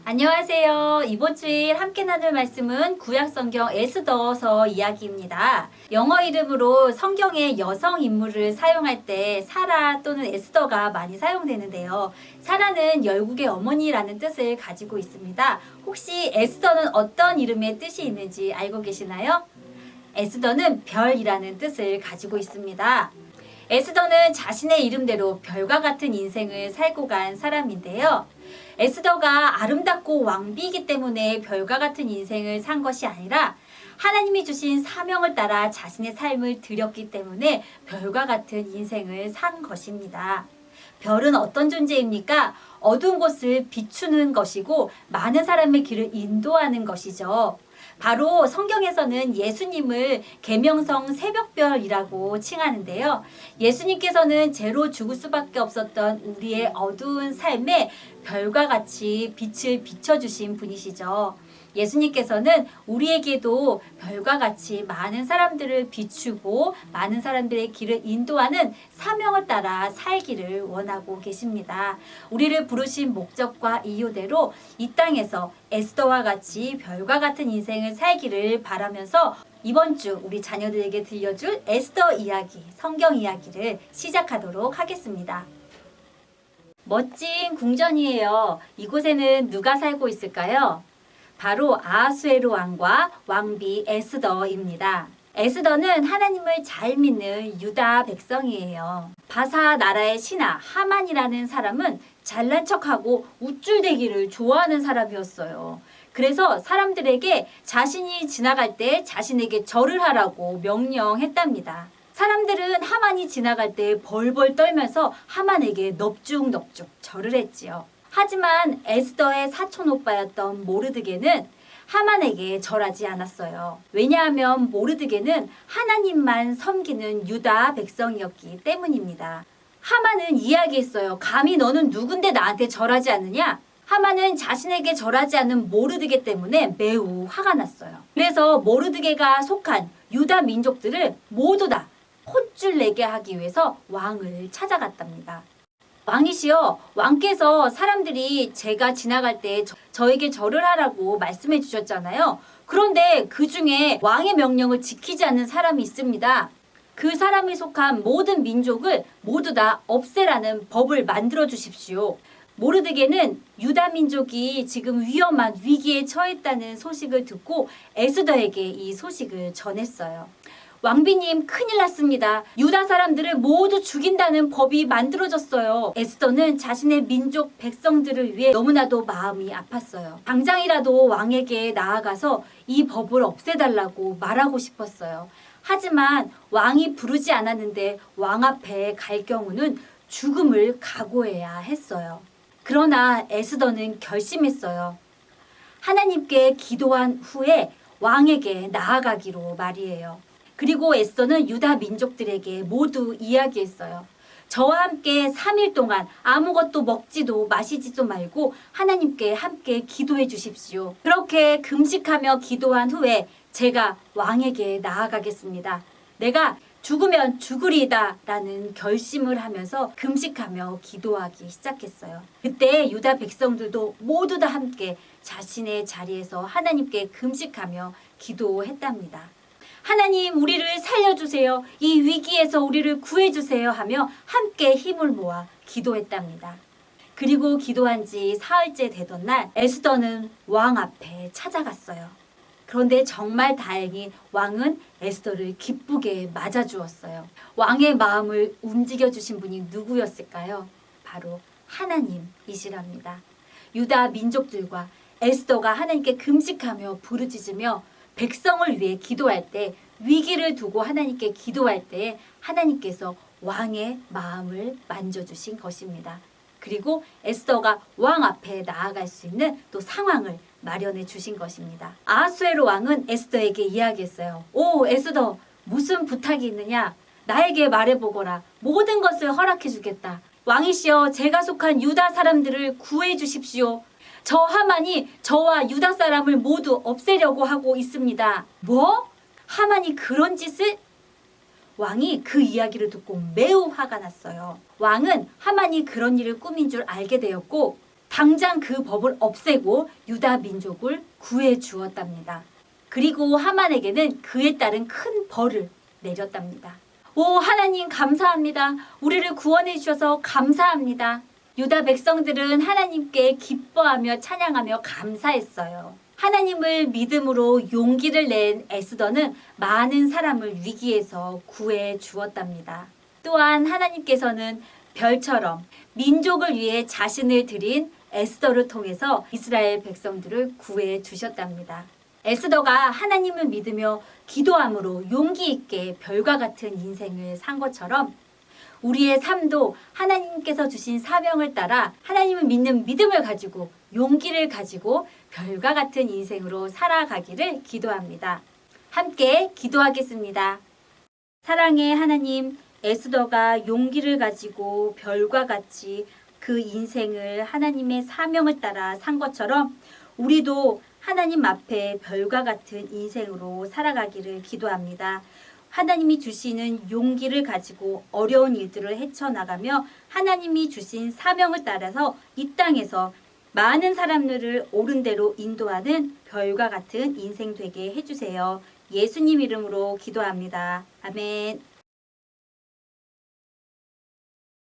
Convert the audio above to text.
안녕하세요. 이번 주일 함께 나눌 말씀은 구약성경 에스더서 이야기입니다. 영어 이름으로 성경의 여성 인물을 사용할 때 사라 또는 에스더가 많이 사용되는데요. 사라는 열국의 어머니라는 뜻을 가지고 있습니다. 혹시 에스더는 어떤 이름의 뜻이 있는지 알고 계시나요? 에스더는 별이라는 뜻을 가지고 있습니다. 에스더는 자신의 이름대로 별과 같은 인생을 살고 간 사람인데요. 에스더가 아름답고 왕비이기 때문에 별과 같은 인생을 산 것이 아니라 하나님이 주신 사명을 따라 자신의 삶을 드렸기 때문에 별과 같은 인생을 산 것입니다. 별은 어떤 존재입니까? 어두운 곳을 비추는 것이고 많은 사람의 길을 인도하는 것이죠. 바로 성경에서는 예수님을 계명성 새벽별이라고 칭하는데요. 예수님께서는 죄로 죽을 수밖에 없었던 우리의 어두운 삶에 별과 같이 빛을 비춰주신 분이시죠. 예수님께서는 우리에게도 별과 같이 많은 사람들을 비추고 많은 사람들의 길을 인도하는 사명을 따라 살기를 원하고 계십니다. 우리를 부르신 목적과 이유대로 이 땅에서 에스더와 같이 별과 같은 인생을 살기를 바라면서 이번 주 우리 자녀들에게 들려줄 에스더 이야기, 성경 이야기를 시작하도록 하겠습니다. 멋진 궁전이에요. 이곳에는 누가 살고 있을까요? 바로 아하수에로 왕과 왕비 에스더입니다. 에스더는 하나님을 잘 믿는 유다 백성이에요. 바사 나라의 신하 하만이라는 사람은 잘난 척하고 우쭐대기를 좋아하는 사람이었어요. 그래서 사람들에게 자신이 지나갈 때 자신에게 절을 하라고 명령했답니다. 사람들은 하만이 지나갈 때 벌벌 떨면서 하만에게 넙죽넙죽 절을 했지요. 하지만 에스더의 사촌 오빠였던 모르드게는 하만에게 절하지 않았어요. 왜냐하면 모르드게는 하나님만 섬기는 유다 백성이었기 때문입니다. 하만은 이야기했어요. 감히 너는 누군데 나한테 절하지 않느냐? 하만은 자신에게 절하지 않는 모르드게 때문에 매우 화가 났어요. 그래서 모르드게가 속한 유다 민족들을 모두 다 혼쭐 내게 하기 위해서 왕을 찾아갔답니다. 왕이시여, 왕께서 사람들이 제가 지나갈 때 저에게 절을 하라고 말씀해 주셨잖아요. 그런데 그 중에 왕의 명령을 지키지 않는 사람이 있습니다. 그 사람이 속한 모든 민족을 모두 다 없애라는 법을 만들어 주십시오. 모르드게는 유다 민족이 지금 위험한 위기에 처했다는 소식을 듣고 에스더에게 이 소식을 전했어요. 왕비님, 큰일 났습니다. 유다 사람들을 모두 죽인다는 법이 만들어졌어요. 에스더는 자신의 민족 백성들을 위해 너무나도 마음이 아팠어요. 당장이라도 왕에게 나아가서 이 법을 없애달라고 말하고 싶었어요. 하지만 왕이 부르지 않았는데 왕 앞에 갈 경우는 죽음을 각오해야 했어요. 그러나 에스더는 결심했어요. 하나님께 기도한 후에 왕에게 나아가기로 말이에요. 그리고 에스더는 유다 민족들에게 모두 이야기했어요. 저와 함께 3일 동안 아무것도 먹지도 마시지도 말고 하나님께 함께 기도해 주십시오. 그렇게 금식하며 기도한 후에 제가 왕에게 나아가겠습니다. 내가 죽으면 죽으리이다 라는 결심을 하면서 금식하며 기도하기 시작했어요. 그때 유다 백성들도 모두 다 함께 자신의 자리에서 하나님께 금식하며 기도했답니다. 하나님, 우리를 살려주세요. 이 위기에서 우리를 구해주세요 하며 함께 힘을 모아 기도했답니다. 그리고 기도한 지 사흘째 되던 날 에스더는 왕 앞에 찾아갔어요. 그런데 정말 다행히 왕은 에스더를 기쁘게 맞아주었어요. 왕의 마음을 움직여주신 분이 누구였을까요? 바로 하나님이시랍니다. 유다 민족들과 에스더가 하나님께 금식하며 부르짖으며 백성을 위해 기도할 때, 위기를 두고 하나님께 기도할 때 하나님께서 왕의 마음을 만져주신 것입니다. 그리고 에스더가 왕 앞에 나아갈 수 있는 또 상황을 마련해 주신 것입니다. 아하수에로 왕은 에스더에게 이야기했어요. 오, 에스더, 무슨 부탁이 있느냐? 나에게 말해보거라. 모든 것을 허락해 주겠다. 왕이시여, 제가 속한 유다 사람들을 구해 주십시오. 저 하만이 저와 유다 사람을 모두 없애려고 하고 있습니다. 뭐? 하만이 그런 짓을? 왕이 그 이야기를 듣고 매우 화가 났어요. 왕은 하만이 그런 일을 꾸민 줄 알게 되었고 당장 그 법을 없애고 유다 민족을 구해 주었답니다. 그리고 하만에게는 그에 따른 큰 벌을 내렸답니다. 오, 하나님 감사합니다. 우리를 구원해 주셔서 감사합니다. 유다 백성들은 하나님께 기뻐하며 찬양하며 감사했어요. 하나님을 믿음으로 용기를 낸 에스더는 많은 사람을 위기에서 구해 주었답니다. 또한 하나님께서는 별처럼 민족을 위해 자신을 드린 에스더를 통해서 이스라엘 백성들을 구해 주셨답니다. 에스더가 하나님을 믿으며 기도함으로 용기 있게 별과 같은 인생을 산 것처럼 우리의 삶도 하나님께서 주신 사명을 따라 하나님을 믿는 믿음을 가지고 용기를 가지고 별과 같은 인생으로 살아가기를 기도합니다. 함께 기도하겠습니다. 사랑의 하나님, 에스더가 용기를 가지고 별과 같이 그 인생을 하나님의 사명을 따라 산 것처럼 우리도 하나님 앞에 별과 같은 인생으로 살아가기를 기도합니다. 하나님이 주시는 용기를 가지고 어려운 일들을 헤쳐나가며 하나님이 주신 사명을 따라서 이 땅에서 많은 사람들을 옳은 대로 인도하는 별과 같은 인생 되게 해주세요. 예수님 이름으로 기도합니다. 아멘.